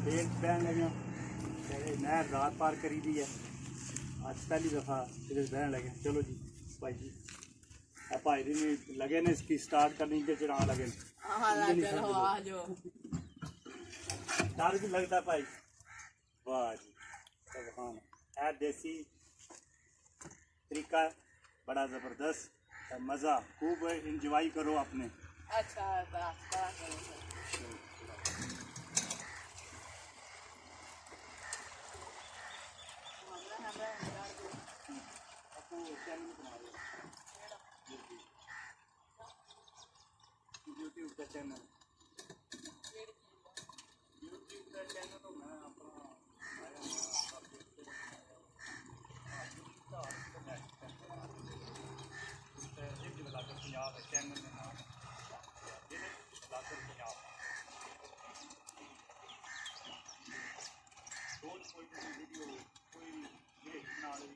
Paint बहन लगे नहर रात पार करी दी है। आज पहली दफ़ा इधर बहन लगे। चलो जी भाई जी भाई जी लगे ने इसकी स्टार्ट करनी के चढ़ा लगे डर भी लगता भाई। वाह जी है देसी तरीका बड़ा ज़बरदस्त मज़ा खूब इंजॉय करो आपने। अच्छा यूट्यूब का चैनल तो मैं अपना पंजाब चैनल में नाम पंजाब रोज कोई वीडियो कोई बना रही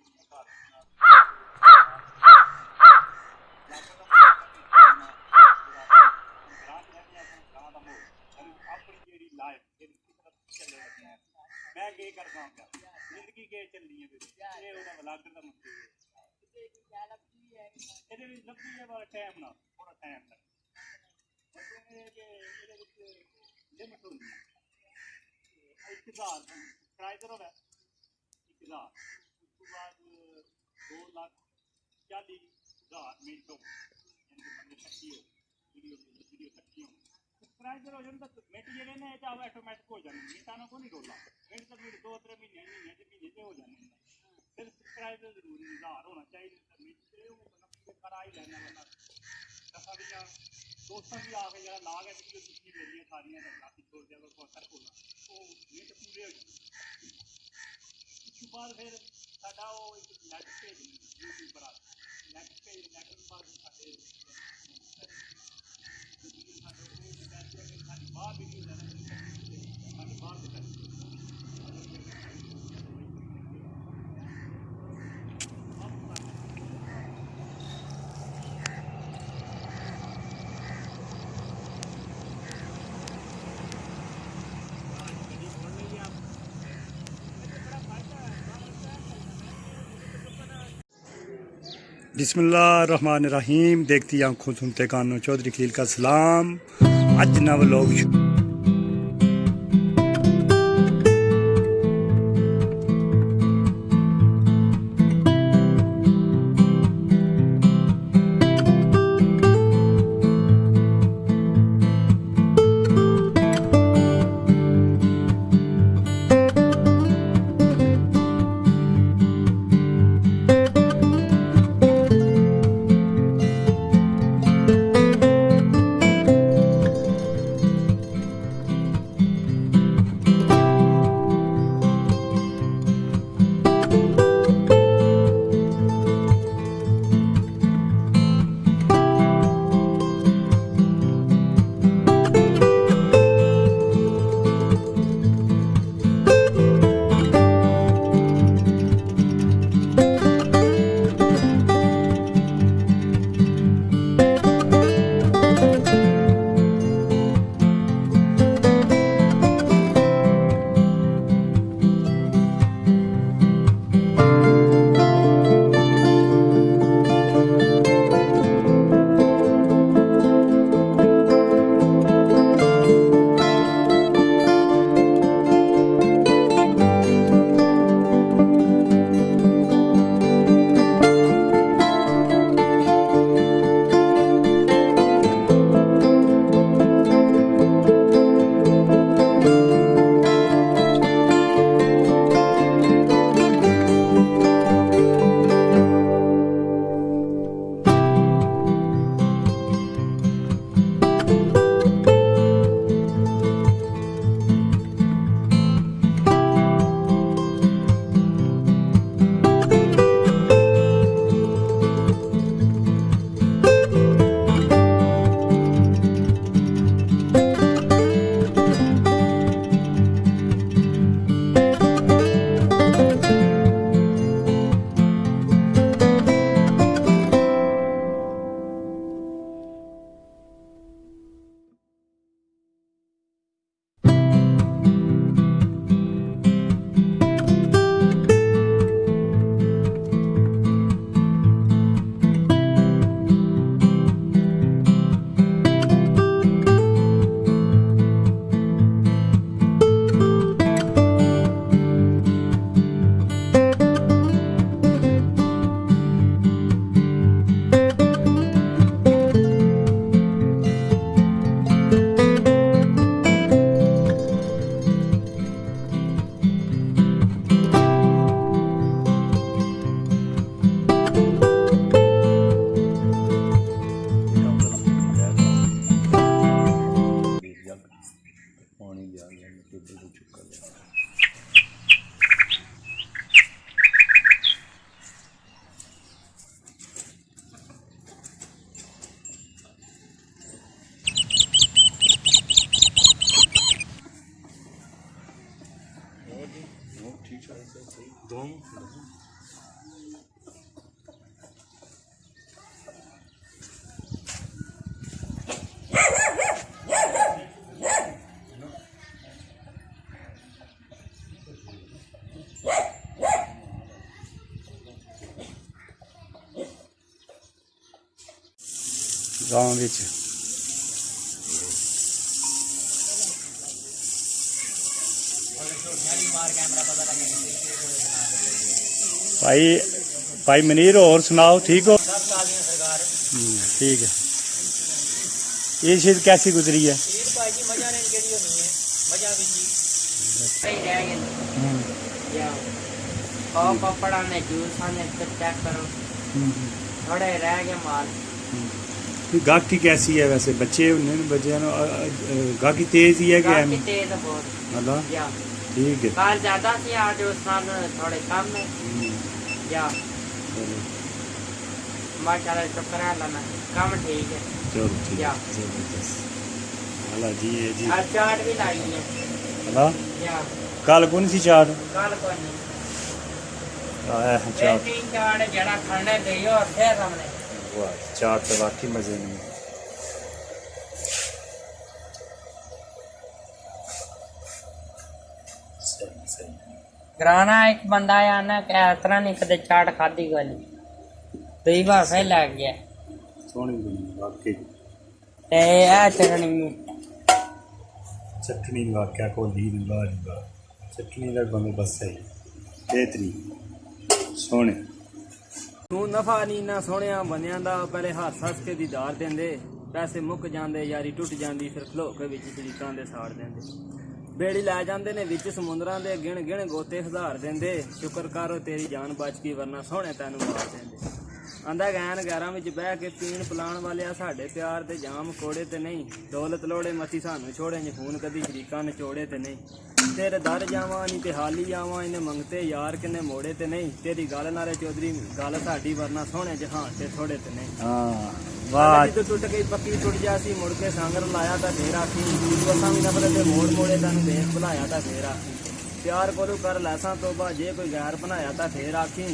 मैं के करता हूँ जिंदगी के चलनी है व्लागर का मतलब लगी है बड़ा टाइम ना थोड़ा टाइम तक लिमिट होती है 1000 सब्सक्राइबर हो 1000 उसके बाद 2,40,000 मिनटों वीडियो तक्की हो सब्सक्राइबर हो जाए तो मिनट जेडे ने ऑटोमैटिक हो जाने मिनटा को नहीं रोला मिनट तो मिनट 2-3 महीने हो जाने फिर सब्सक्राइबर जरूरी 1000 होना चाहिए मिनट करा ही लेना वरना दोस्तों भी आ गए जरा ला गए वीडियो जितनी मेरी सारियाँ राती छोड़ दिया बहुत होना वो मिनट पूरे हो उसके बाद फिर साडा वो एक नेट पेज यूट्यूब पर नेट पेज नेट बाद बाहर वीडियो बाहर बिस्मिल्लाहिर्रहमानिर्रहीम। देखती आंखों सुनते कानों चौधरी खलील का सलाम। अज नव लोग गाँव ਵਿੱਚ भाई मनीर और सुनाओ ठीक हो? ठीक है। ये ईद कैसी गुजरी है? पापड़ा में जूस आने चेक करो थोड़े रह गए माल। गाहकी कैसी है वैसे? बच्चे बच्चे गाहकी तेज ही है कि गाहकी तेज है बहुत। अल्लाह ठीक है। कल ज्यादा थी आज उस साल थोड़े कम है या माशाल्लाह शुक्र है अल्लाह में कम ठीक है। चलो ठीक या है जबरदस्त। अल्लाह जी है जी। आज चाट भी लाई है अल्लाह या कल कौन सी चाट कल को नहीं आया है चाट? तीन चाट जड़ा खाने गई और फिर हमने वाह चाट तो वाकई मजे में। कराना एक बंदा आया ना क्या इतना नहीं कदे चाट खाधी गली दही बार फिर लग गया सोहनी बनी वाकई। ते आ चटनी वाकया को लीन वाह चटनी का बंदोबस्त है बेहतरीन सोहने। ਤੂੰ ਨਫਾ ਨਹੀਂ ਨਾ ਸੋਹਣਿਆ ਬੰਨਿਆਂ ਦਾ ਪਹਿਲੇ ਹੱਸ ਹੱਸ ਕੇ ਦੀਦਾਰ ਦਿੰਦੇ ਪੈਸੇ ਮੁੱਕ ਜਾਂਦੇ ਯਾਰੀ ਟੁੱਟ ਜਾਂਦੀ ਫਿਰ ਖਲੋ ਕੇ ਵਿੱਚ ਸ਼ਰੀਕਾਂ ਦੇ ਸਾੜ ਦਿੰਦੇ ਬੇੜੀ ਲੈ ਜਾਂਦੇ ਨੇ ਵਿੱਚ ਸਮੁੰਦਰਾਂ ਦੇ ਗਿਣ ਗਿਣ ਗੋਤੇ ਹਜ਼ਾਰ ਦਿੰਦੇ ਸ਼ੁਕਰ ਕਰੋ ਤੇਰੀ ਜਾਨ ਬਚ ਗਈ ਵਰਨਾ ਸੋਹਣੇ ਤੈਨੂੰ ਮਾਰ ਦਿੰਦੇ ਆਂਦਾ ਗੈਨ ਗੈਰਾਂ ਵਿੱਚ ਬਹਿ ਕੇ ਪੀਣ ਪਲਾਣ ਵਾਲਿਆ ਸਾਡੇ ਪਿਆਰ ਦੇ ਜਾਮ ਕੋੜੇ ਤੇ ਨਹੀਂ ਦੌਲਤ ਲੋੜੇ ਮੱਥੀ ਸਾਨੂੰ ਛੋੜੇ ਜੇ ਫੋਨ ਕਦੀ ਸ਼ਰੀਕਾਂ ਨਚੋੜੇ ਤੇ ਨਹੀਂ तेरे दर जावा नहीं ते हाली जावा इन्हें मंगते यार किन्ने मोड़े ते नहीं तेरी गल नारे चौधरी गल साडी वरना सोहने जहान ते थोड़े ते नहीं। हाँ वाह जो टुट गई पक्की टुट जासी मुड़ के सांगर लाया ता फिर आखी बसा भी ना पड़े मोड़ मोड़े तेन देख बुलाया ता फिर आखी प्यार कोलू कर लैसा तोबा जे कोई गैर बनाया ता फिर आखी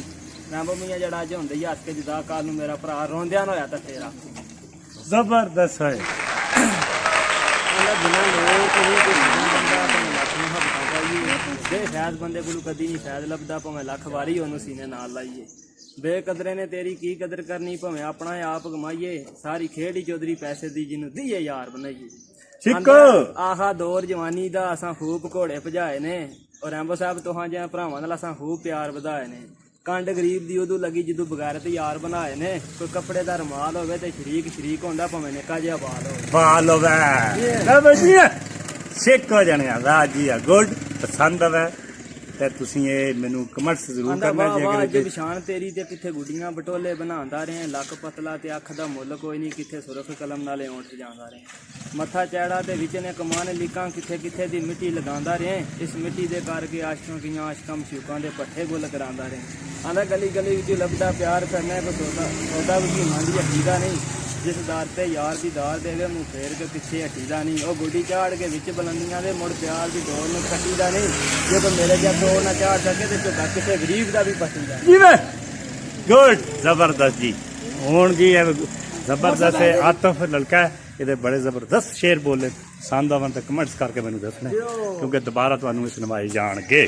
मैं मियाँ जड़ा अज होंदे हस के जुदा कर मेरा भरा रोंदिया होया ता फिर आखी जबरदस्त है। बिना लोग बंदा फैज बंदे को कदी नहीं फैज लभदा भावें लख वारी ओनू सीने नाल लाइए बेकदरे ने तेरी की कदर करनी भावें अपना आप कमाइए सारी खेड़ ही चौधरी पैसे दी जिन्नू दीए यार बनाइए आहा दौर जवानी दा असां खूब घोड़े भजाए ने और रैंबो साहब तुहां जिहां भरावां नाल असां खूब प्यार वधाए ने कंड गरीब दी उदू लगी जदू बगैरत यार बनाए ने कोई कपड़े दा रुमाल होवे ते शरीक शरीक होंदा भावें निक्का जिहा बाल होवे सिख हो जाने वाह जी गुड पसंद आवे ते तुसी ये मेनू कमेंट्स जरूर करना जे पछाण तेरी ते किथे गुड्डियां बटोले बनांदा रहे लक पतला ते अख दा मुੱਲ कोई नहीं किथे सुरख कलम नाले ओंठ जांदा रहे मत्था चैड़ा ते विच ने कमान लिकां किथे किथे दी मिट्टी लगांदा रहे इस मिट्टी दे करके आशिकां कियां आशिकां मशूकां दे पट्ठे गुल करांदा रहे आंदा गली गली विच लभदा प्यार करना को सौदा भी मंदी हटीदा नहीं जिस दार ते यार दी दार देवे मुँह फेर के पिछे हटीदा नहीं वो गुड्डी झाड़ के विच बुलंदियां दे मुड़ प्यार दी डोर नूं कटीदा नहीं जो तो मेरे जा तो ना झाड़ सके ते झुका किसे गरीब दा भी पसीदा जी वे गुड जबरदस्त जी हुण जी जबरदस्त है आतिफ लड़का है ये बड़े जबरदस्त शेर बोले पसंद आवन ते कमेंट्स करके मैनूं दसना क्योंकि दोबारा तुहानूं सुनवाई जाणगे।